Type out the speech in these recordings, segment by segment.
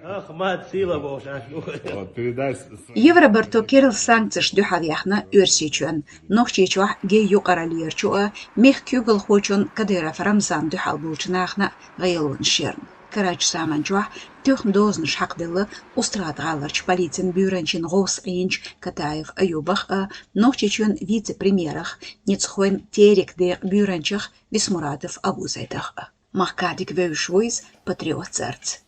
Ах, мать сила Божья. Вот, передай. Евроберто Кирилл санкцияш дюхавяхна өрсичуан, нохчичуа ге юқаралиерчуа, мех кюгл хочун Кадыров Рамзан дюхалбулчнахна гайлун шерн. Карач саманчуа тюх дознш хақдылы устрат галарч полицин бюренчин гос инч Катаев Аюбах, нохчичуан вице-премьерах, ницхуэн терек де бюренчах Висмуратов Абузайдах. Махкадик веушвойз патриот церц.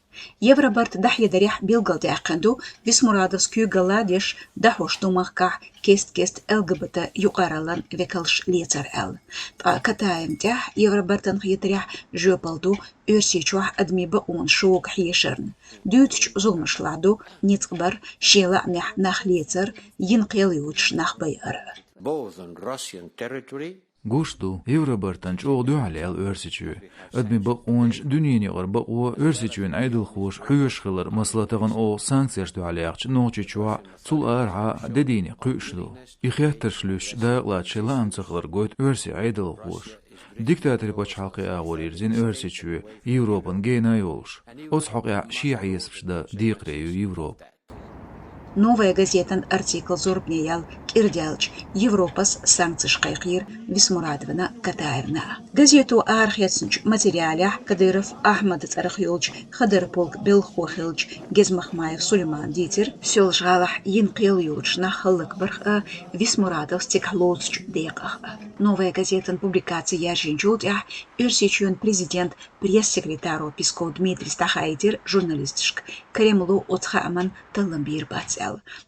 Евробарт дахья дарях билгалди ақанду Висмурадовс кюгаладеш дахошту махках кест ЛГБТ юқаралан векалш лецар эл. Катаем тях Евробартан хитрях жопалду өрсичуах адми баун шоук хиешерн. Дютч зулмашладу ницкбар шела мях нах лецар йинқелиуч нах байар. Both on Russian territory. Goştu Евробартанч оğdu halal örsiçü. Ödmi baqonç dünyeni qar baqo örsiçün aydıl xoş hüyüş qılır maslatagan o sanksiyashdu halayaqç noqçı çua sul arha dedini qüşdu. İxyatırşlüş dağla çelan çıqlar goyt örsi aydıl xoş. Diktatör baş halqı ağorir örsiçü Avropan genay oluş. Os haqya şiiyesbşda diqreyu Avrop. Новая газета артикл Зорбнеял Кирдялч Европас санкций Кайкир Висмурадовна Катаевна. Газету архетснч материалях Кадыров Ахмад Царахилч Хадырполк Белхохилч Гезмахмаев Сулейман Дитер Сёлжгалах Йинкил Юрч Нахалыкбарх Висмурадов Стеклоцч Деках. Новая газета публикация Яржинчултях Ирсичун президент пресс-секретару Песков Дмитрий Стахайдер журналистшк Кремлу Отхаман Таламбир Бац.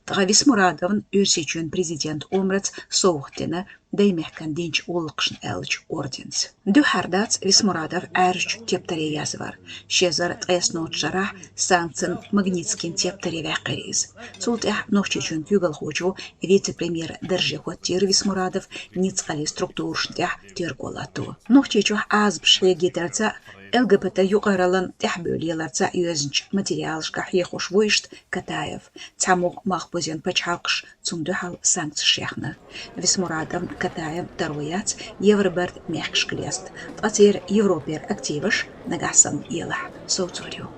Тага Висмурадовн Үрсичун президент Омрац Соухтена даймехкан динч улқшн элч орденс. Дюхардац Висмурадов арч тептаре язвар. Шезар тайснот жарах санкцин Магнитскин тептаре вяқириз. Султях нохчичун кюгал хочу вице-премьер Держихотир Висмурадов ницкали структуршнтях терголату. Нохчичух азбш егитерца ЛГБТ юқаралан тяхбөлеларца юзінч материалшках ехош войшт Катаев. Цамух махбузен пачалкш цумдухал санкций шехна. Висмурадов Катаев таруяц Евроберт мехкшклест. Тацер Европер активыш нагасан ела. Соуцурю.